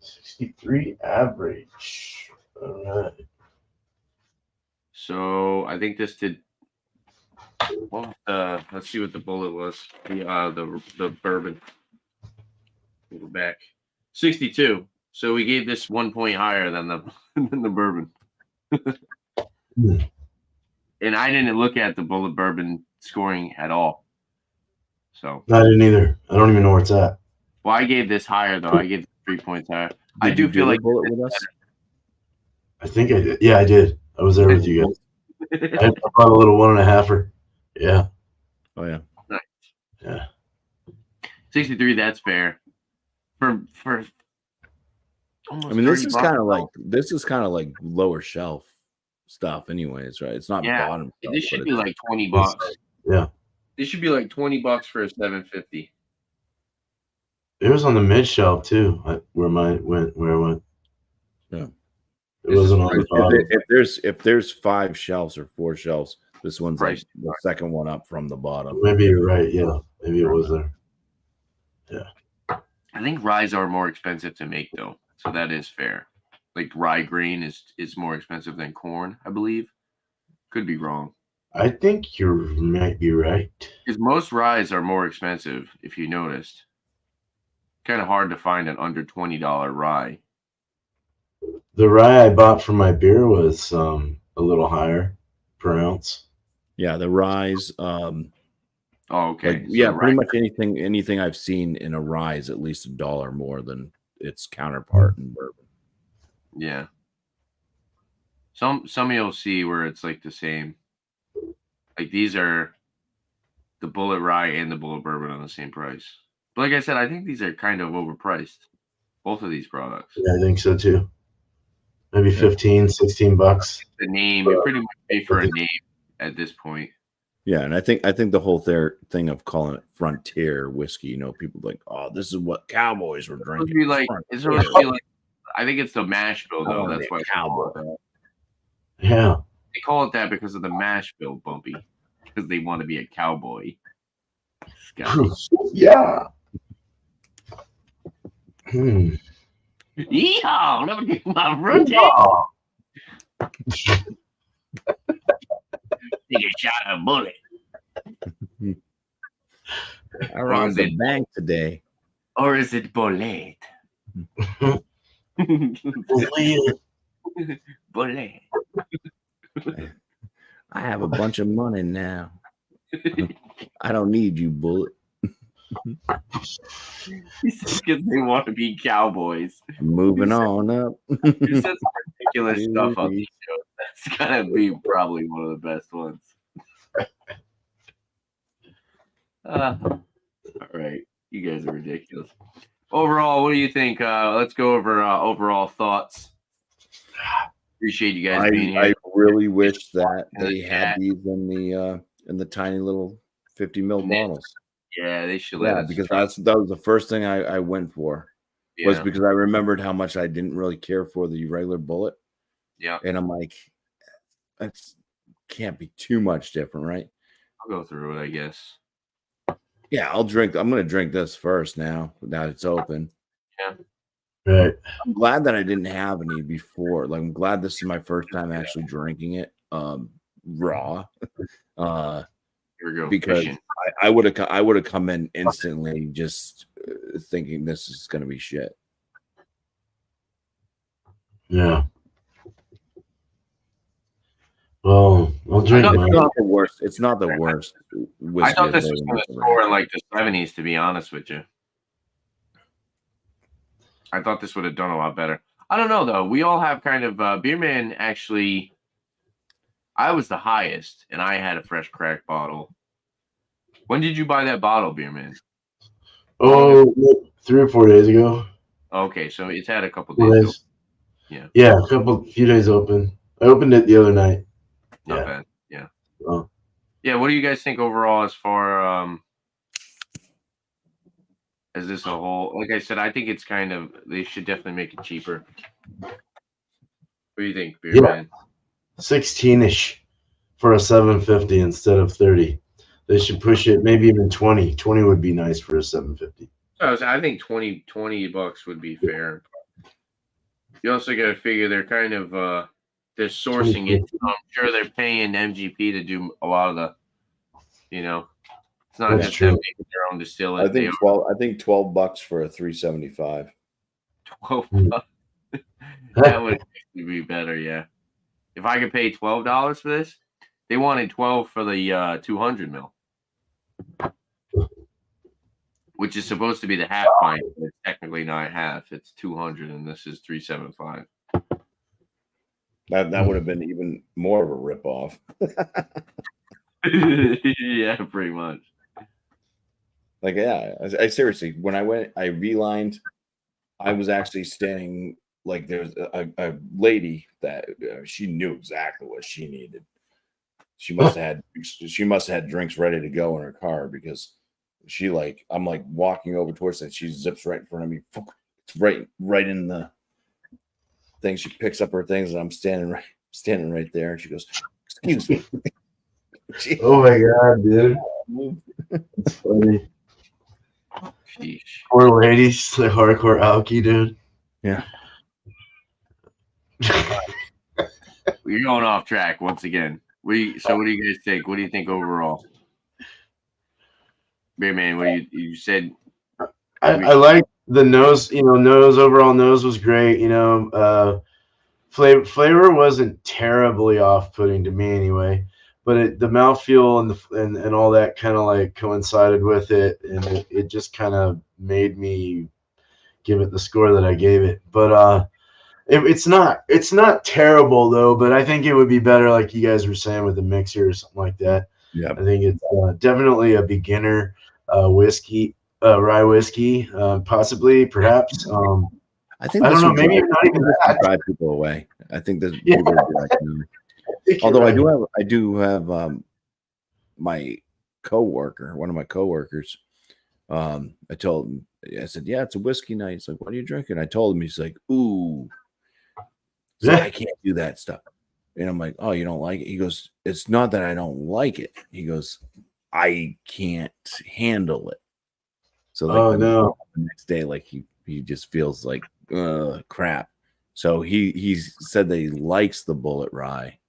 63 average. All right. So I think this did. Well, let's see what the Bulleit was. The bourbon. Go back. 62. So we gave this 1 point higher than the than the bourbon. And I didn't look at the Bulleit bourbon scoring at all. So I didn't either. I don't even know where it's at. well, I gave this higher though. I gave 3 points higher. I do feel like Bulleit with us. I think I did. Yeah, I did. I was there with you guys. I bought a little 1.5er. Yeah. Oh yeah. Nice. Yeah. 63. That's fair. For almost I mean, this 30 is bucks. kind of like lower shelf stuff, anyways, right? It's not bottom shelf. This should but be it's- like 20 bucks. Yeah. This should be like 20 bucks for a 750. It was on the mid shelf too, where I went. Yeah. It wasn't on the bottom. If there's 5 shelves or 4 shelves, this one's like Price. the second one up from the bottom. Maybe you're right. Yeah. Maybe it was there. I think ryes are more expensive to make though, so that is fair. Like rye grain is more expensive than corn, I believe. Could be wrong. I think you might be right. Because most ryes are more expensive, if you noticed. Kind of hard to find an under $20 rye. The rye I bought for my beer was a little higher per ounce. Yeah, the rise. Oh, okay. Like, So yeah, pretty rye- much anything I've seen in a rye is at least $1 more than its counterpart in bourbon. Yeah. Some you'll see where it's like the same. Like these are the Bulleit Rye and the Bulleit Bourbon on the same price. But like I said, I think these are kind of overpriced. Both of these products. Yeah, I think so too. Maybe 15, 16 bucks. The name, you pretty much pay for a name at this point. Yeah, and I think the whole thing of calling it frontier whiskey, you know, people like, oh, this is what cowboys were It's drinking. supposed to be like, it's supposed to be like, I think it's the mash bill though. That's why cowboy. Yeah. they call it that because of the mash bill, Bumpy. Because they want to be a cowboy. Yeah. Hmm. Yeehaw! Let me get my frontier. Oh, Take a shot of Bulleit. I robbed the bank today. Or is it Bulleit? Bulleit. I have a bunch of money now. I don't need you, Bulleit. Because they want to be cowboys. Moving on up. He says ridiculous stuff on these shows. That's gotta be probably one of the best ones. All right, you guys are ridiculous. Overall, what do you think? Let's go over overall thoughts. Appreciate you guys being here. I really wish that they had these in the tiny little 50 ml bottles. Yeah, they should let Yeah, us because try. that was the first thing I went for. Was Yeah. because I remembered how much I didn't really care for the regular Bulleit. Yeah, And I'm like, that can't be too much different, right? I'll go through it, I guess. Yeah, I'm going to drink this first now that it's open. right. I'm glad that I didn't have any before. Like, I'm glad this is my first time actually drinking it raw. Here we go. Because Fishing. I would have come in instantly just thinking this is going to be shit. Yeah. Well, I'll drink I It's mine. not the worst. It's not the worst. I whiskey thought this I've was ever going to made. score in like the 70s, to be honest with you. I thought this would have done a lot better. I don't know, though. We all have kind of Beerman actually. I was the highest, and I had a fresh crack bottle. When did you buy that bottle, beer man? Oh, 3 or 4 days ago. Okay, so it's had a couple 4 days. days. Yeah. Yeah, few days open. I opened it the other night. Not bad. Yeah. Oh. Yeah. What do you guys think overall as far as this a whole? Like I said, I think it's kind of they should definitely make it cheaper. What do you think, beer man? 16-ish for a 750 instead of 30. They should push it maybe even 20. 20 would be nice for a 750. So I think $20 would be fair. You also got to figure they're kind of they're sourcing it. I'm sure they're paying MGP to do a lot of the, it's not That's just true. them making their own distillate. I think $12 for a 375. 12 bucks. That would be better, yeah. If I could pay $12 for this, they wanted 12 for the 200 mil, which is supposed to be the half pint, but it's technically not half. It's 200, and this is 375. That would have been even more of a ripoff. Yeah, pretty much. Like, yeah, I seriously, when I went, I relined. I was actually standing like there's a lady that she knew exactly what she needed. She must have had drinks ready to go in her car because I'm like walking over towards it. She zips right in front of me. It's right in the thing. She picks up her things, and I'm standing right there. And she goes, "Excuse me." Oh my god, dude! That's funny. Sheesh. Poor ladies, the hardcore alky, dude. Yeah. We're going off track once again. So what do you guys think? What do you think overall? Beer man, what you said? I like the nose. Overall nose was great. Flavor wasn't terribly off-putting to me anyway, but the mouthfeel and all that kind of like coincided with it, and it just kind of made me give it the score that I gave it. But it's not terrible though. But I think it would be better, like you guys were saying, with a mixer or something like that. Yeah, I think it's definitely a beginner whiskey, rye whiskey, possibly, perhaps. I think I don't this know. would Maybe drive, not even that. drive people away. I think that Yeah. people would be like, no. think Although you're I do have my coworker, one of my coworkers. I told him, I said, "Yeah, it's a whiskey night." He's like, "What are you drinking?" I told him. He's like, "Ooh, so I can't do that stuff." And I'm like, "Oh, you don't like it?" He goes, "It's not that I don't like it." He goes, "I can't handle it." So like the next day, like he just feels like crap. So he said that he likes the Bulleit Rye,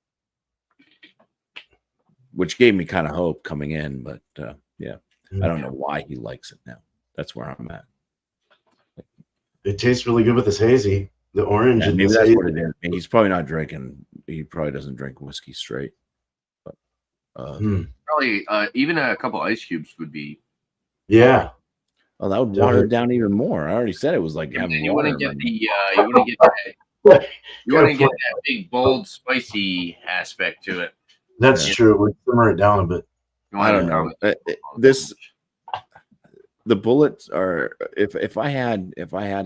which gave me kind of hope coming in, but yeah, I don't know why he likes it now. That's where I'm at. It tastes really good with this hazy. The orange. Yeah, and maybe this that's hazy. what it is. He's probably not drinking. He probably doesn't drink whiskey straight. But Probably even a couple ice cubes would be. Yeah. Oh, that would water it down even more. I already said it was like having You water. wouldn't get you wouldn't get that. You wouldn't get that big, bold, spicy aspect to it. That's true. We'll simmer it down a bit. I don't know. The bullets are if I had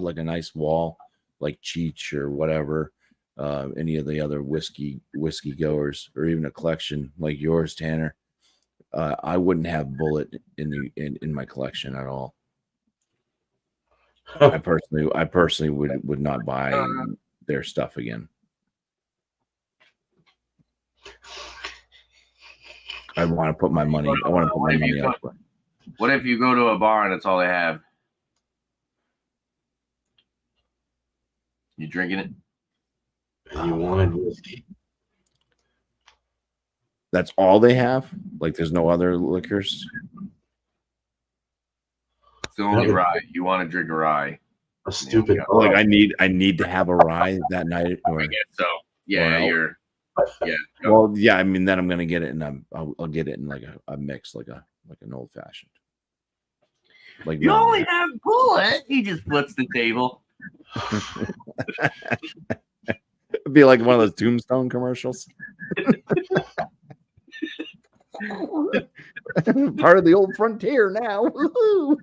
like a nice wall like Cheech or whatever, any of the other whiskey goers, or even a collection like yours, Tanner, I wouldn't have Bulleit in my collection at all. I personally would not buy their stuff again. I want to put my money. I want to put my money elsewhere. What if you go to a bar and that's all they have? You drinking it? And you wanted whiskey. That's all they have? Like there's no other liquors? It's the only rye. You want to drink a rye. A stupid. Like I need to have a rye that night, or I guess so. Yeah, you're. Yeah. Well, yeah. I mean, then I'm gonna get it, and I'll get it in like a mix, like an old fashioned. Like you only have Bulleit. He just flips the table. It'd be like one of those Tombstone commercials. Part of the old frontier now. Woo-hoo.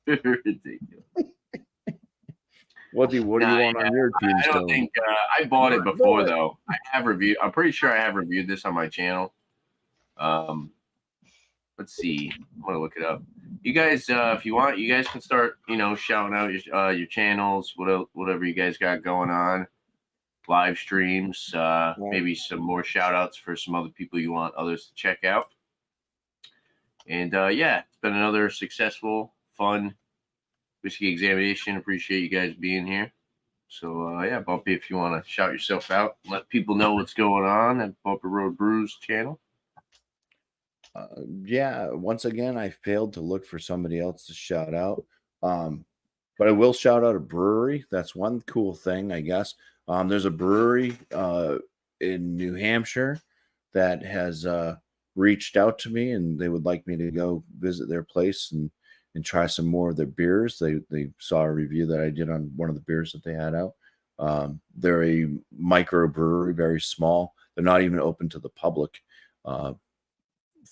Ridiculous. What do you want on your I tombstone? don't think I bought it before though. I have reviewed. I'm pretty sure I have reviewed this on my channel. Let's see. I'm gonna look it up. You guys, if you want, you guys can start, shouting out your channels, whatever you guys got going on, live streams, maybe some more shout outs for some other people you want others to check out. And yeah, it's been another successful, fun whiskey examination. Appreciate you guys being here. So yeah, Bumpy, if you want to shout yourself out, let people know what's going on at Bumper Road Brews channel. Yeah, once again, I failed to look for somebody else to shout out. But I will shout out a brewery. That's one cool thing, I guess. There's a brewery in New Hampshire that has reached out to me, and they would like me to go visit their place and try some more of their beers. They saw a review that I did on one of the beers that they had out. They're a micro brewery, very small. They're not even open to the public.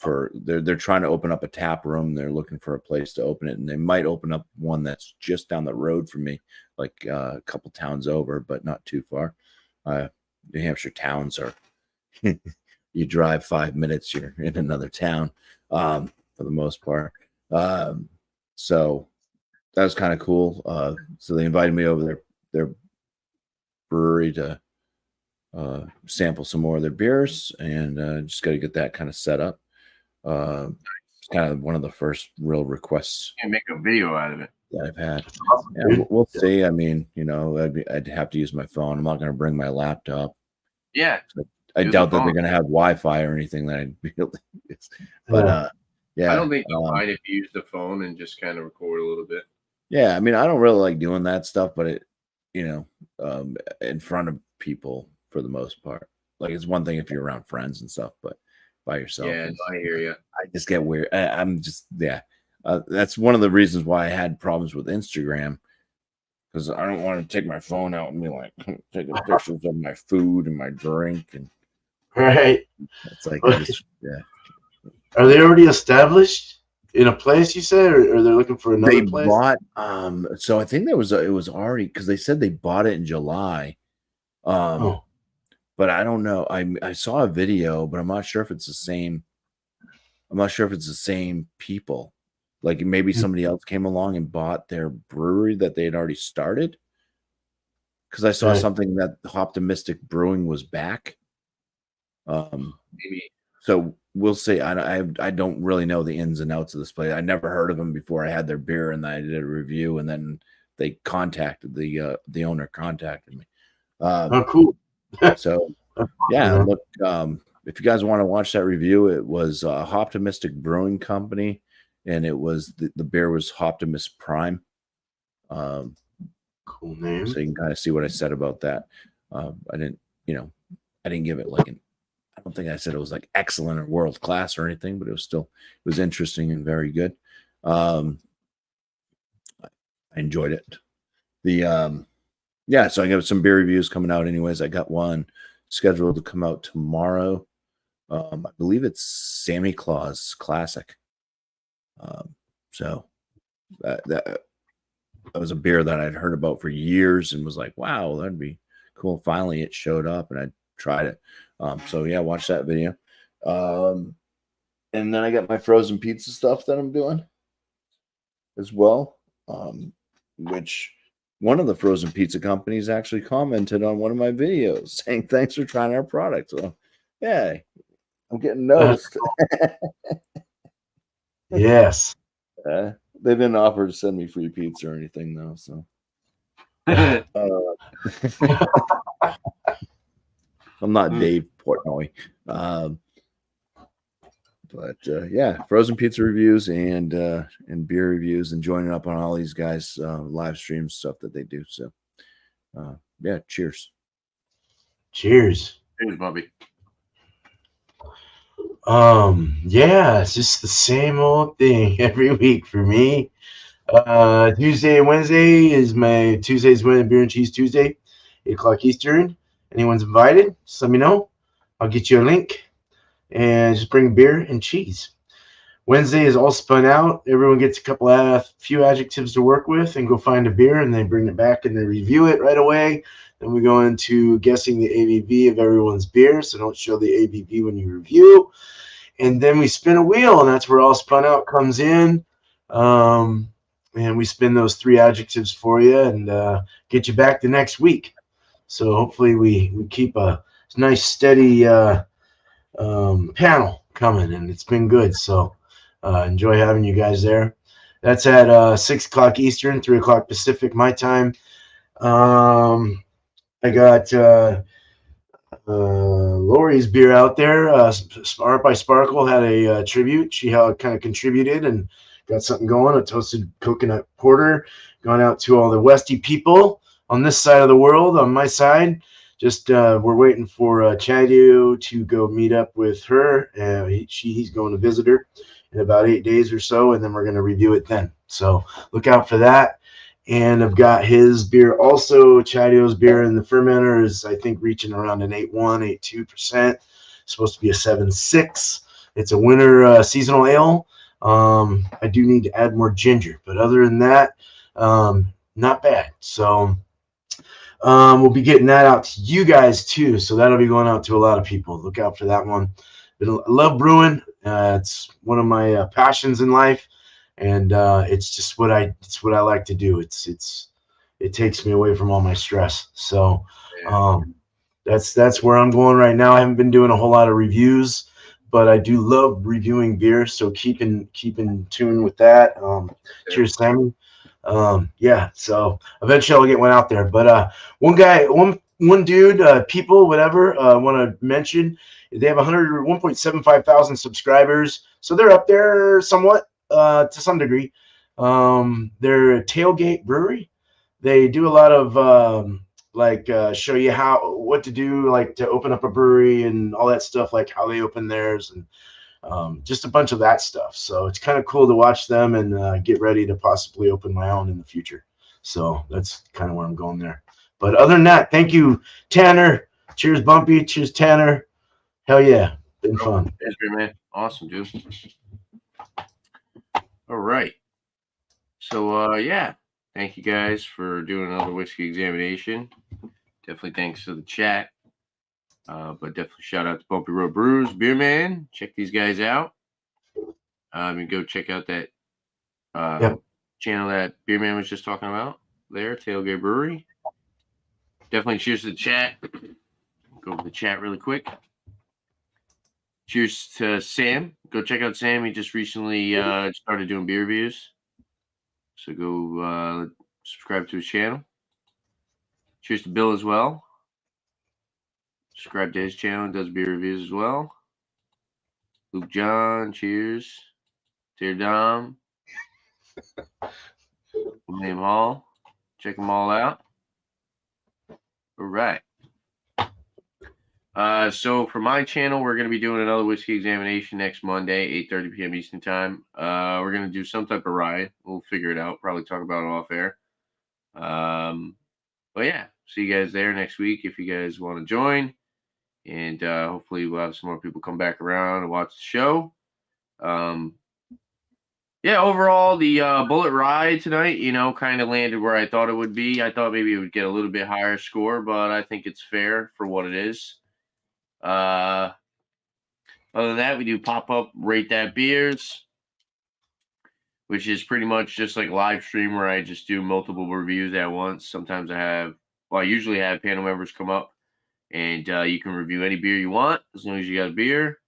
They're trying to open up a tap room. They're looking for a place to open it, and they might open up one that's just down the road from me, like a couple towns over, but not too far. New Hampshire towns are you drive 5 minutes, you're in another town for the most part. So that was kind of cool. So they invited me over their brewery to sample some more of their beers, and just got to get that kind of set up. It's kind of one of the first real requests. You can make a video out of it that I've had. Yeah, we'll see. I mean, I'd have to use my phone. I'm not going to bring my laptop. Yeah, I doubt that they're going to have Wi-Fi or anything that I'd be able to use. But yeah, I don't think you'll mind if you use the phone and just kind of record a little bit. Yeah, I mean, I don't really like doing that stuff, but it, in front of people for the most part. Like, it's one thing if you're around friends and stuff, but by yourself. Yeah, I hear you. I just get weird. I'm just, that's one of the reasons why I had problems with Instagram, because I don't want to take my phone out and be like taking pictures of my food and my drink, and right. It's like, Are they already established in a place, you said, or they're looking for another place? They bought. So I think it was already, because they said they bought it in July. But I don't know. I saw a video, but I'm not sure if it's the same. I'm not sure if it's the same people. Like, maybe somebody else came along and bought their brewery that they had already started. Because I saw something that Optimistic Brewing was back. Maybe. So we'll see. I don't really know the ins and outs of this place. I never heard of them before I had their beer, and I did a review, and then they contacted the owner contacted me. Oh, cool. So yeah, look, if you guys want to watch that review, it was Optimistic Brewing Company, and it was the beer was Optimus Prime. Cool name. So you can kind of see what I said about that. I didn't give it like I don't think I said it was like excellent or world class or anything, but it was interesting and very good. I enjoyed it. So I got some beer reviews coming out anyways. I got one scheduled to come out tomorrow. I believe it's Sammy Claus Classic. So that was a beer that I'd heard about for years and was like, wow, that'd be cool. Finally, it showed up, and I tried it. So yeah, watch that video. And then I got my frozen pizza stuff that I'm doing as well, which one of the frozen pizza companies actually commented on one of my videos saying, thanks for trying our product. So yeah, I'm getting noticed. Yes. They didn't offer to send me free pizza or anything though. So I'm not Dave Portnoy. But yeah, frozen pizza reviews and beer reviews, and joining up on all these guys' live stream stuff that they do. So yeah, cheers. Cheers. Cheers, Bobby. Yeah, it's just the same old thing every week for me. Tuesday and Wednesday is my Tuesday's Beer and Cheese Tuesday. 8 o'clock Eastern. Anyone's invited, just let me know. I'll get you a link and just bring beer and cheese. Wednesday is all spun out. Everyone gets a few adjectives to work with and go find a beer, and they bring it back and they review it right away. Then we go into guessing the ABV of everyone's beer, so don't show the ABV when you review. And then we spin a wheel, and that's where all spun out comes in. And we spin those 3 adjectives for you and get you back the next week. So hopefully we keep a nice steady panel coming, and it's been good. So enjoy having you guys there. That's at 6 o'clock Eastern, 3 o'clock Pacific, my time. I got Lori's beer out there. Art by Sparkle had a tribute. She kind of contributed and got something going. A toasted coconut porter going out to all the Westy people on this side of the world. On my side, just we're waiting for Chadio to go meet up with her. He's going to visit her in about 8 days or so, and then we're going to review it then. So look out for that. And I've got his beer also. Chadio's beer in the fermenter is, I think, reaching around an 8.1, 8.2%. It's supposed to be a 7.6. It's a winter seasonal ale. I do need to add more ginger, but other than that, not bad. So we'll be getting that out to you guys too. So that'll be going out to a lot of people. Look out for that one. But I love brewing. It's one of my passions in life. And it's just what I like to do. It takes me away from all my stress. So that's where I'm going right now. I haven't been doing a whole lot of reviews, but I do love reviewing beer. So keep in tune with that. Cheers, Sammy. Yeah. So eventually I'll get one out there. But one dude, people, whatever, want to mention. They have 1.75 thousand subscribers, so they're up there somewhat. To some degree. They're a Tailgate Brewery. They do a lot of show you what to do, like to open up a brewery and all that stuff, like how they open theirs and just a bunch of that stuff. So it's kind of cool to watch them and get ready to possibly open my own in the future. So that's kind of where I'm going there. But other than that, thank you, Tanner. Cheers, Bumpy. Cheers, Tanner. Hell yeah. Been fun. Thanks, man. Awesome, dude. All right. So, yeah, thank you guys for doing another whiskey examination. Definitely thanks to the chat. But definitely shout out to Bumpy Road Brews, Beer Man. Check these guys out. And go check out that channel that Beer Man was just talking about there, Tailgate Brewery. Definitely cheers to the chat. Go over the chat really quick. Cheers to Sam. Go check out Sam. He just recently started doing beer reviews. So go subscribe to his channel. Cheers to Bill as well. Subscribe to his channel and does beer reviews as well. Luke John, cheers. Dear Dom. William Hall. Check them all out. All right. So for my channel, we're going to be doing another whiskey examination next Monday, 8:30 p.m. Eastern time. We're going to do some type of rye. We'll figure it out. Probably talk about it off air. But yeah, see you guys there next week if you guys want to join. And hopefully we'll have some more people come back around and watch the show. Yeah, overall, the Bulleit Rye tonight, kind of landed where I thought it would be. I thought maybe it would get a little bit higher score, but I think it's fair for what it is. Other than that, we do pop-up Rate That Beers, which is pretty much just like a live stream where I just do multiple reviews at once. Sometimes I usually have panel members come up, and you can review any beer you want as long as you got a beer.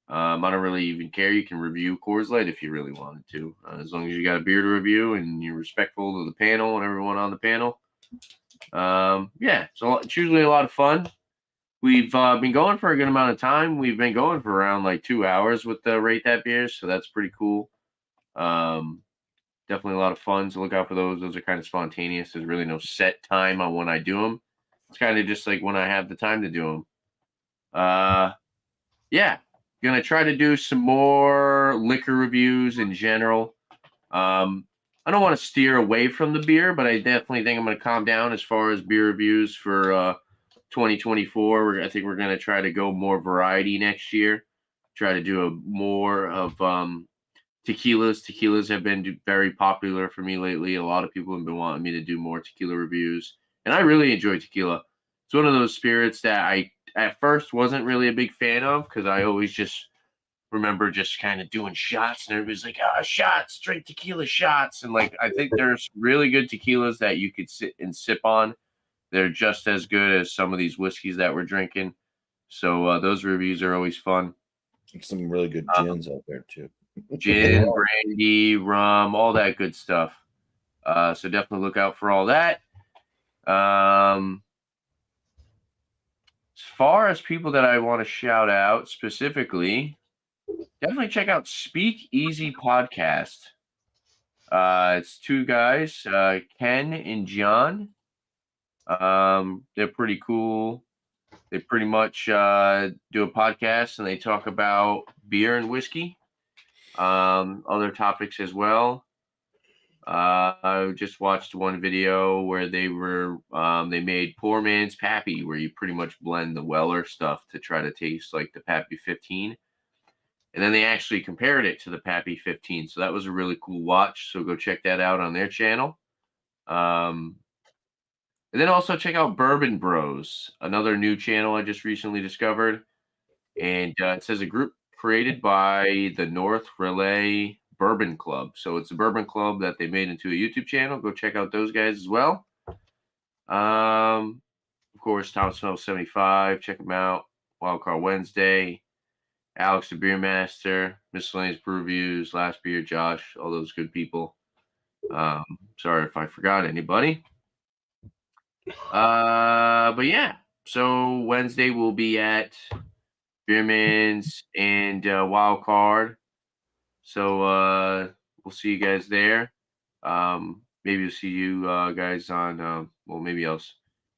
I don't really even care. You can review Coors Light if you really wanted to, as long as you got a beer to review and you're respectful to the panel and everyone on the panel. Yeah, so it's usually a lot of fun. We've been going for a good amount of time. We've been going for around like 2 hours with the Rate That Beers, so that's pretty cool. Definitely a lot of fun, so look out for those. Those are kind of spontaneous. There's really no set time on when I do them. It's kind of just like when I have the time to do them. Yeah, gonna try to do some more liquor reviews in general. I don't want to steer away from the beer, but I definitely think I'm going to calm down as far as beer reviews for 2024. I think we're going to try to go more variety next year. Try to do more of tequilas. Tequilas have been very popular for me lately. A lot of people have been wanting me to do more tequila reviews, and I really enjoy tequila. It's one of those spirits that I at first wasn't really a big fan of because I always just remember just kind of doing shots, and everybody's like, shots, drink tequila shots. And like, I think there's really good tequilas that you could sit and sip on. They're just as good as some of these whiskeys that we're drinking. So those reviews are always fun. Some really good gins out there too. Gin, brandy, rum, all that good stuff. So definitely look out for all that. As far as people that I want to shout out specifically, definitely check out Speak Easy Podcast. It's two guys, Ken and John. They're pretty cool. They pretty much do a podcast and they talk about beer and whiskey, other topics as well. I just watched one video where they made Poor Man's Pappy, where you pretty much blend the Weller stuff to try to taste like the Pappy 15. And then they actually compared it to the Pappy 15. So that was a really cool watch. So go check that out on their channel. And then also check out Bourbon Bros, another new channel I just recently discovered. And it says a group created by the North Relay Bourbon Club. So it's a bourbon club that they made into a YouTube channel. Go check out those guys as well. Of course, Tom Smells 75. Check them out. Wildcard Wednesday. Alex the Beer Master, Miscellaneous Brew Reviews, Last Beer, Josh, all those good people. Sorry if I forgot anybody. But yeah, so Wednesday we'll be at Beerman's and Wildcard. So we'll see you guys there. Maybe we'll see you guys on.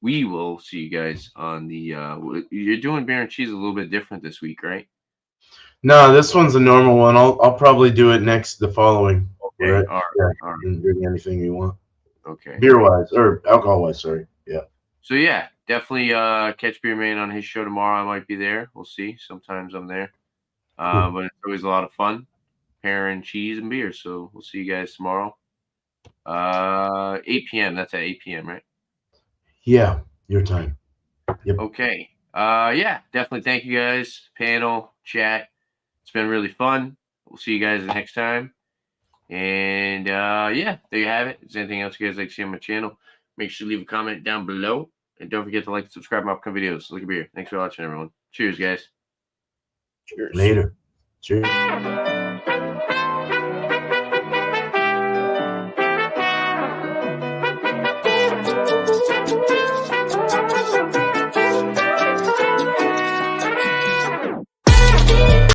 We will see you guys on the. You're doing beer and cheese a little bit different this week, right? No, this one's a normal one. I'll probably do it the following. Okay. Right? All Yeah, right. you can drink anything you want. Okay. Beer wise or alcohol wise, sorry. Yeah. So yeah, definitely catch Beer Man on his show tomorrow. I might be there. We'll see. Sometimes I'm there. Cool. But it's always a lot of fun. Pairing cheese and beer. So we'll see you guys tomorrow. 8 p.m. That's at 8 p.m., right? Yeah, your time. Yep. Okay. Yeah, definitely thank you guys. Panel, chat. It's been really fun. We'll see you guys next time. And yeah, there you have it. If there's anything else you guys like to see on my channel, make sure to leave a comment down below. And don't forget to like and subscribe to my upcoming videos. Look at beer. Thanks for watching, everyone. Cheers, guys. Cheers. Later. Cheers.